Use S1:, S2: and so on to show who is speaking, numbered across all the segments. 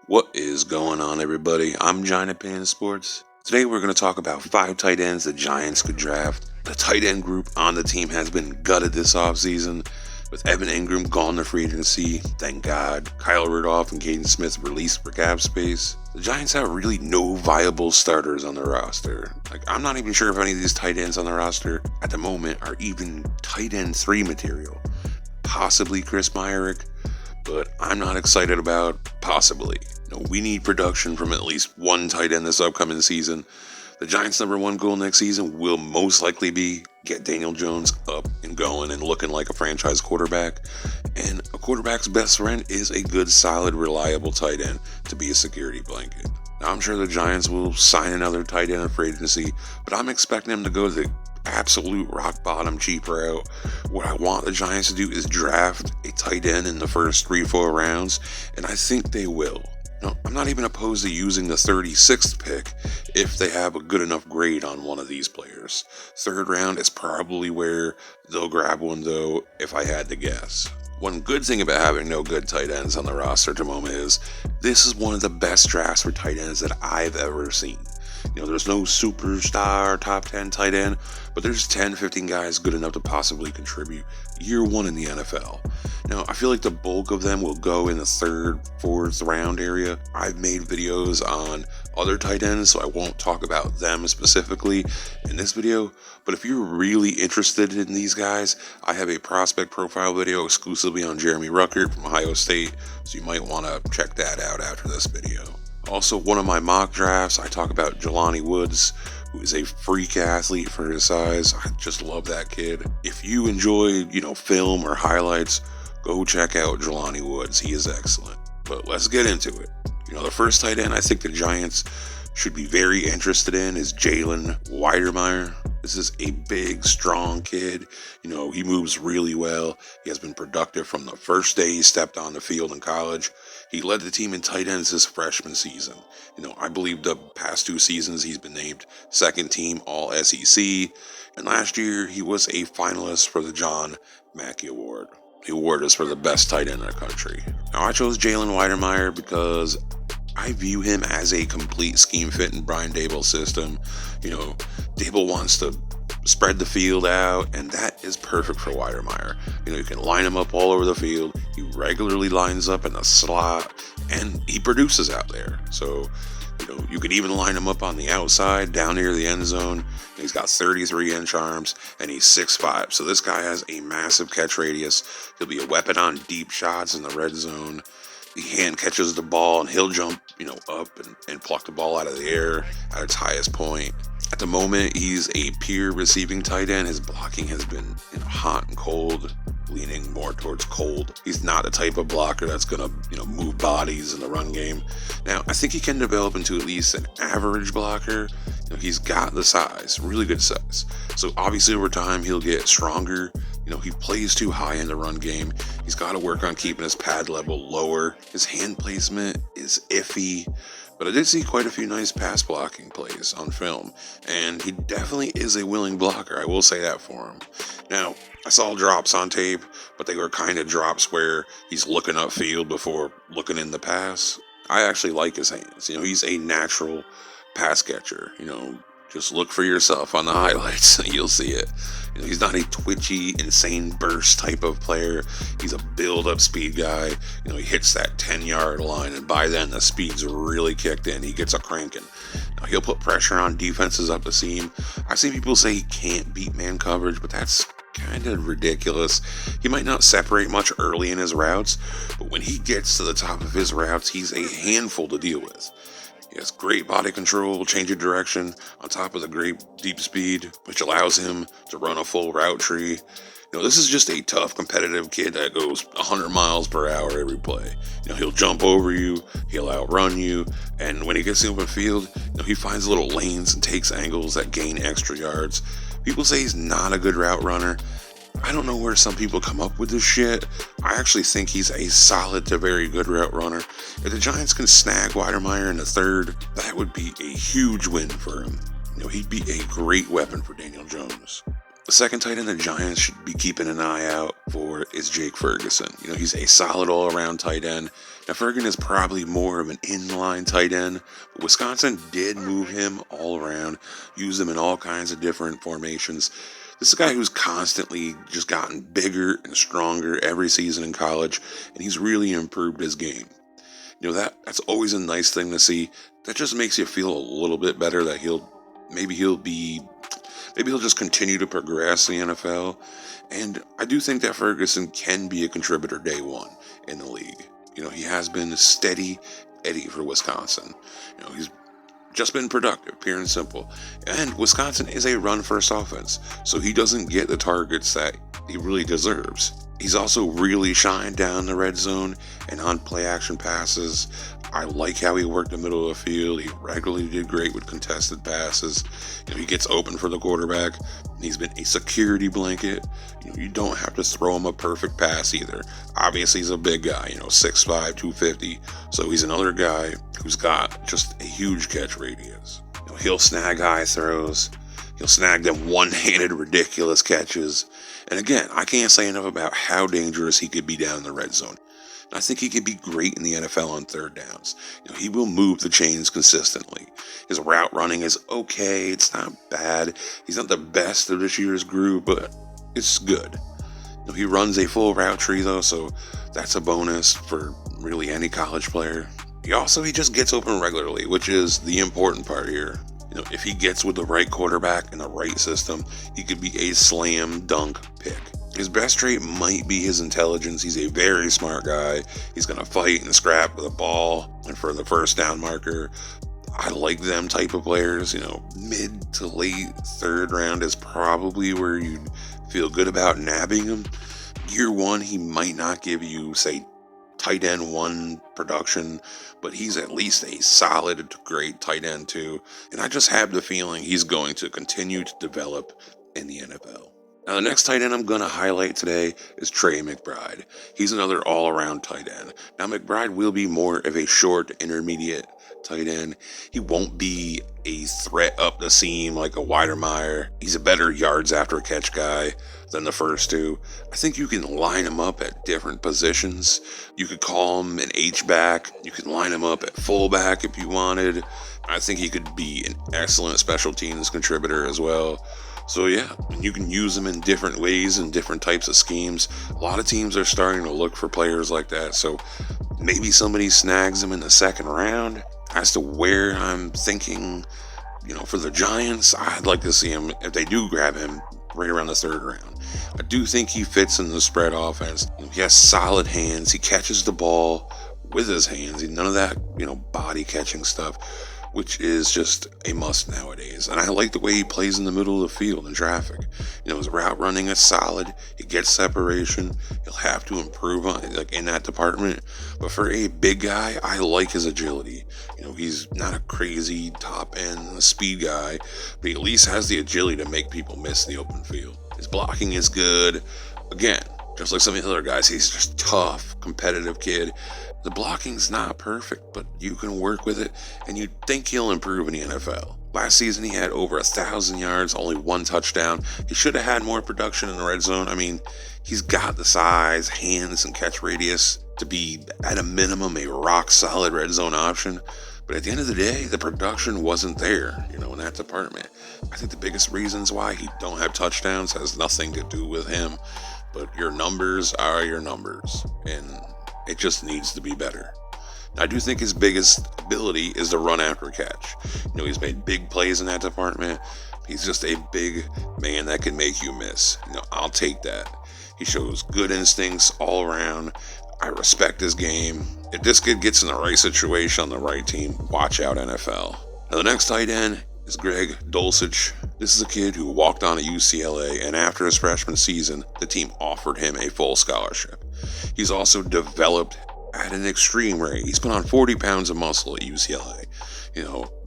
S1: What is going on, everybody? I'm Giant Pan Sports. Today, we're going to talk about 5 tight ends the Giants could draft. The tight end group on the team has been gutted this offseason, with Evan Ingram gone to free agency. Thank God. Kyle Rudolph and Caden Smith released for cap space. The Giants have really no viable starters on their roster. I'm not even sure if any of these tight ends on the roster at the moment are even tight end 3 material. Possibly Chris Myrick, but I'm not excited about possibly. We need production from at least one tight end this upcoming season. The Giants' number one goal next season will most likely be get Daniel Jones up and going and looking like a franchise quarterback. And a quarterback's best friend is a good, solid, reliable tight end to be a security blanket. Now, I'm sure the Giants will sign another tight end in free agency, but I'm expecting them to go the absolute rock bottom cheap route. What I want the Giants to do is draft a tight end in the first 3-4 rounds, and I think they will. Now, I'm not even opposed to using the 36th pick if they have a good enough grade on one of these players. 3rd round is probably where they'll grab one, though, if I had to guess. One good thing about having no good tight ends on the roster at the moment is this is one of the best drafts for tight ends that I've ever seen. There's no superstar top 10 tight end, but there's 10, 15 guys good enough to possibly contribute year one in the NFL. Now, I feel like the bulk of them will go in the 3rd, 4th round area. I've made videos on other tight ends, so I won't talk about them specifically in this video. But if you're really interested in these guys, I have a prospect profile video exclusively on Jeremy Ruckert from Ohio State, so you might want to check that out after this video. Also, one of my mock drafts, I talk about Jelani Woods, who is a freak athlete for his size. I just love that kid. If you enjoy, film or highlights, go check out Jelani Woods. He is excellent. But let's get into it. The first tight end I think the Giants should be very interested in is Jalen Wydermyer. This is a big, strong kid. He moves really well. He has been productive from the first day he stepped on the field in college. He led the team in tight ends his freshman season. I believe the past 2 seasons he's been named second team All SEC. And last year he was a finalist for the John Mackey Award. The award is for the best tight end in the country. Now, I chose Jalen Wydermyer because I view him as a complete scheme fit in Brian Daboll's system. Daboll wants to spread the field out, and that is perfect for Wydermyer. You can line him up all over the field. He regularly lines up in the slot, and he produces out there. So, you can even line him up on the outside, down near the end zone. He's got 33-inch arms, and he's 6'5". So this guy has a massive catch radius. He'll be a weapon on deep shots in the red zone. He hand catches the ball, and he'll jump, up and pluck the ball out of the air at its highest point. At the moment, he's a pure receiving tight end. His blocking has been hot and cold, leaning more towards cold. He's not the type of blocker that's going to move bodies in the run game. Now, I think he can develop into at least an average blocker. He's got the size, really good size. So obviously over time, he'll get stronger. He plays too high in the run game. He's got to work on keeping his pad level lower. His hand placement is iffy. But I did see quite a few nice pass blocking plays on film, and he definitely is a willing blocker. I will say that for him. Now, I saw drops on tape, but they were kind of drops where he's looking upfield before looking in the pass. I actually like his hands. He's a natural pass catcher. Just look for yourself on the highlights. You'll see it. He's not a twitchy, insane burst type of player. He's a build-up speed guy. He hits that 10-yard line, and by then the speed's really kicked in. He gets a cranking. Now, he'll put pressure on defenses up the seam. I've seen people say he can't beat man coverage, but that's kind of ridiculous. He might not separate much early in his routes, but when he gets to the top of his routes, he's a handful to deal with. He has great body control, change of direction, on top of the great deep speed, which allows him to run a full route tree. This is just a tough, competitive kid that goes 100 miles per hour every play. He'll jump over you, he'll outrun you, and when he gets in the open field, he finds little lanes and takes angles that gain extra yards. People say he's not a good route runner. I don't know where some people come up with this shit. I actually think he's a solid to very good route runner. If the Giants can snag Wydermyer in the 3rd, that would be a huge win for him. He'd be a great weapon for Daniel Jones. The second tight end the Giants should be keeping an eye out for is Jake Ferguson. He's a solid all-around tight end. Now, Ferguson is probably more of an inline tight end, but Wisconsin did move him all around, use him in all kinds of different formations. This is a guy who's constantly just gotten bigger and stronger every season in college, and he's really improved his game. That's always a nice thing to see. That just makes you feel a little bit better that maybe he'll just continue to progress in the NFL. And I do think that Ferguson can be a contributor day one in the league. He has been a steady Eddie for Wisconsin. He's just been productive, pure and simple. And Wisconsin is a run-first offense, so he doesn't get the targets that he really deserves. He's also really shined down the red zone and on play-action passes. I like how he worked the middle of the field. He regularly did great with contested passes. He gets open for the quarterback. He's been a security blanket. You don't have to throw him a perfect pass either. Obviously, he's a big guy, 6'5", 250. So he's another guy who's got just a huge catch radius. He'll snag high throws. He'll snag them one-handed ridiculous catches. And again, I can't say enough about how dangerous he could be down in the red zone. I think he could be great in the NFL on third downs. He will move the chains consistently. His route running is okay. It's not bad. He's not the best of this year's group, but it's good. He runs a full route tree, though, so that's a bonus for really any college player. He just gets open regularly, which is the important part here. If he gets with the right quarterback and the right system, he could be a slam dunk pick. His best trait might be his intelligence. He's a very smart guy. He's going to fight and scrap with the ball and for the first down marker. I like them type of players. Mid to late third round is probably where you'd feel good about nabbing him. Year one, he might not give you, say, tight end one production, but he's at least a solid to great tight end two. And I just have the feeling he's going to continue to develop in the NFL. Now, the next tight end I'm going to highlight today is Trey McBride. He's another all-around tight end. Now, McBride will be more of a short, intermediate tight end. He won't be a threat up the seam like a Weidermeyer. He's a better yards after catch guy than the first two. I think you can line him up at different positions. You could call him an H-back. You could line him up at fullback if you wanted. I think he could be an excellent special teams contributor as well. So yeah, you can use them in different ways and different types of schemes. A lot of teams are starting to look for players like that. So maybe somebody snags him in the second round. As to where I'm thinking, for the Giants, I'd like to see him, if they do grab him, right around the third round. I do think he fits in the spread offense. He has solid hands. He catches the ball with his hands. None of that, body catching stuff, which is just a must nowadays. And I like the way he plays in the middle of the field in traffic. His route running is solid. He gets separation. He'll have to improve on in that department. But for a big guy, I like his agility. He's not a crazy top end speed guy, but he at least has the agility to make people miss the open field. His blocking is good. Again, just like some of the other guys, he's just tough, competitive kid. The blocking's not perfect, but you can work with it, and you'd think he'll improve in the NFL. Last season, he had over 1,000 yards, only one touchdown. He should have had more production in the red zone. He's got the size, hands, and catch radius to be, at a minimum, a rock-solid red zone option. But at the end of the day, the production wasn't there, in that department. I think the biggest reasons why he don't have touchdowns has nothing to do with him, but your numbers are your numbers, and it just needs to be better. I do think his biggest ability is the run after catch. He's made big plays in that department. He's just a big man that can make you miss. I'll take that. He shows good instincts all around. I respect his game. If this kid gets in the right situation on the right team, watch out, NFL. Now, the next tight end is Greg Dulcich. This is a kid who walked on at UCLA, and after his freshman season, the team offered him a full scholarship. He's also developed at an extreme rate. He's put on 40 pounds of muscle at UCLA.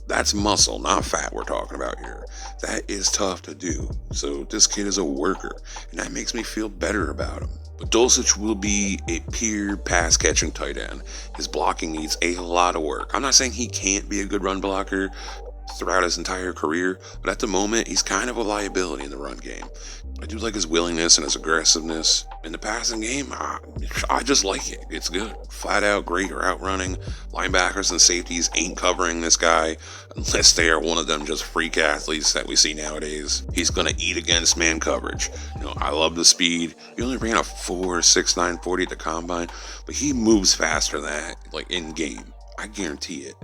S1: That's muscle, not fat we're talking about here. That is tough to do. So this kid is a worker, and that makes me feel better about him. But Dulcich will be a pure pass-catching tight end. His blocking needs a lot of work. I'm not saying he can't be a good run blocker. throughout his entire career, but at the moment, he's kind of a liability in the run game. I do like his willingness and his aggressiveness. In the passing game, I just like it. It's good. Flat out great route running. Linebackers and safeties ain't covering this guy unless they are one of them just freak athletes that we see nowadays. He's going to eat against man coverage. I love the speed. He only ran a 4.69 40 at the combine, but he moves faster than that, like in game. I guarantee it.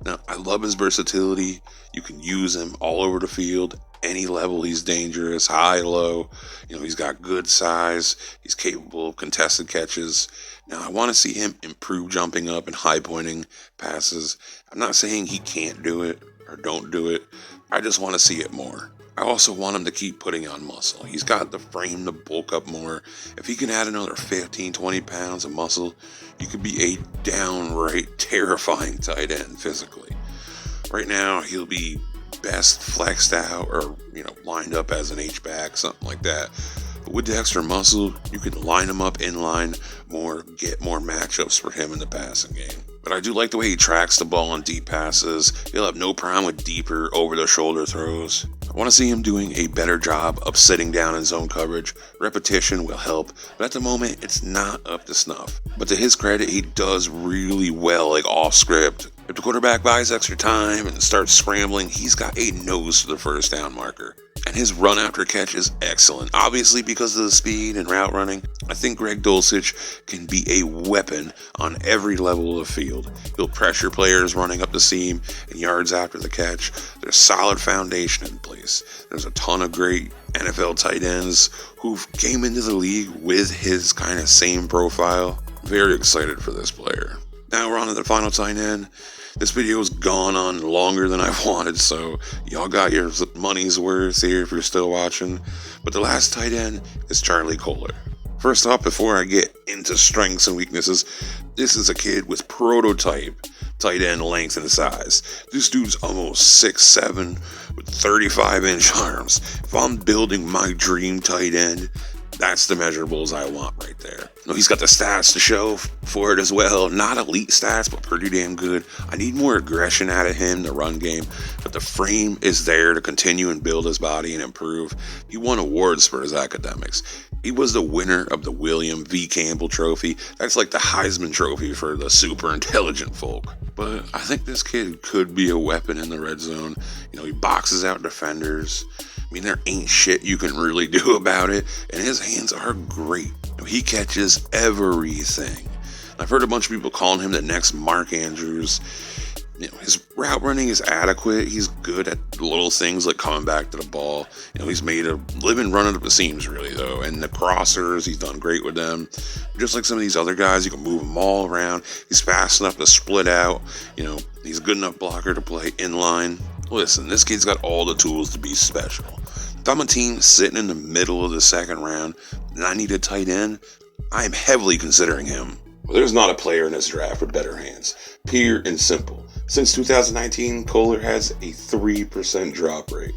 S1: Now, I love his versatility. You can use him all over the field. Any level, he's dangerous, high, low. He's got good size. He's capable of contested catches. Now, I want to see him improve jumping up and high pointing passes. I'm not saying he can't do it or don't do it. I just want to see it more. I also want him to keep putting on muscle. He's got the frame to bulk up more. If he can add another 15, 20 pounds of muscle, you could be a downright terrifying tight end physically. Right now, he'll be best flexed out or, lined up as an H-back, something like that. But with the extra muscle, you can line him up in line more, get more matchups for him in the passing game. But I do like the way he tracks the ball on deep passes. He'll have no problem with deeper, over-the-shoulder throws. I want to see him doing a better job of sitting down in zone coverage. Repetition will help, but at the moment, it's not up to snuff. But to his credit, he does really well, like off script. If the quarterback buys extra time and starts scrambling, he's got a nose for the first down marker. And his run after catch is excellent. Obviously, because of the speed and route running, I think Greg Dulcich can be a weapon on every level of the field. He'll pressure players running up the seam and yards after the catch. There's solid foundation in place. There's a ton of great NFL tight ends who came into the league with his kind of same profile. Very excited for this player. Now we're on to the final tight end. This video's gone on longer than I wanted, so y'all got your money's worth here if you're still watching. But the last tight end is Charlie Kolar. First off, before I get into strengths and weaknesses, this is a kid with prototype tight end length and size. This dude's almost 6'7" with 35-inch arms. If I'm building my dream tight end, that's the measurables I want right there. He's got the stats to show for it as well. Not elite stats, but pretty damn good. I need more aggression out of him, the run game, but the frame is there to continue and build his body and improve. He won awards for his academics. He was the winner of the William V. Campbell Trophy. That's like the Heisman Trophy for the super intelligent folk. But I think this kid could be a weapon in the red zone. He boxes out defenders. There ain't shit you can really do about it, and his hands are great. He catches everything. I've heard a bunch of people calling him the next Mark Andrews. His route running is adequate. He's good at little things like coming back to the ball. He's made a living running up the seams, really, though. And the crossers, he's done great with them. Just like some of these other guys, you can move them all around. He's fast enough to split out. He's a good enough blocker to play in line. Listen, this kid's got all the tools to be special. If I'm a team sitting in the middle of the second round and I need a tight end, I am heavily considering him. Well, there's not a player in this draft with better hands. Pure and simple. Since 2019, Kolar has a 3% drop rate.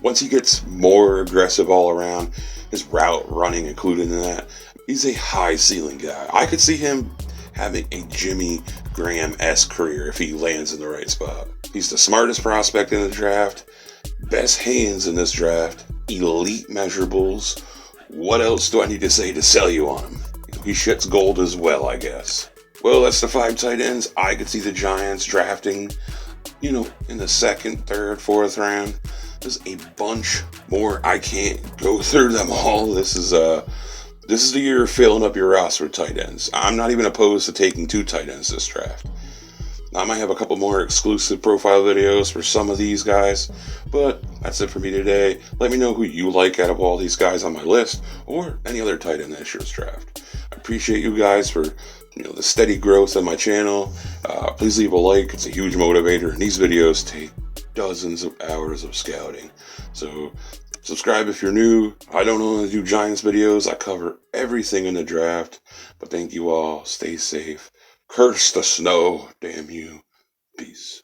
S1: Once he gets more aggressive all around, his route running included in that, he's a high ceiling guy. I could see him having a Jimmy Graham-esque career if he lands in the right spot. He's the smartest prospect in the draft, best hands in this draft, elite measurables. What else do I need to say to sell you on him? He shits gold as well, I guess. Well, that's the 5 tight ends I could see the Giants drafting, in the second, third, fourth round. There's a bunch more. I can't go through them all. This is the year of filling up your roster with tight ends. I'm not even opposed to taking 2 tight ends this draft. I might have a couple more exclusive profile videos for some of these guys, but that's it for me today. Let me know who you like out of all these guys on my list, or any other tight end this year's draft. I appreciate you guys for the steady growth of my channel. Please leave a like. It's a huge motivator, and these videos take dozens of hours of scouting. So subscribe if you're new. I don't only do Giants videos. I cover everything in the draft. But thank you all. Stay safe. Curse the snow, damn you. Peace.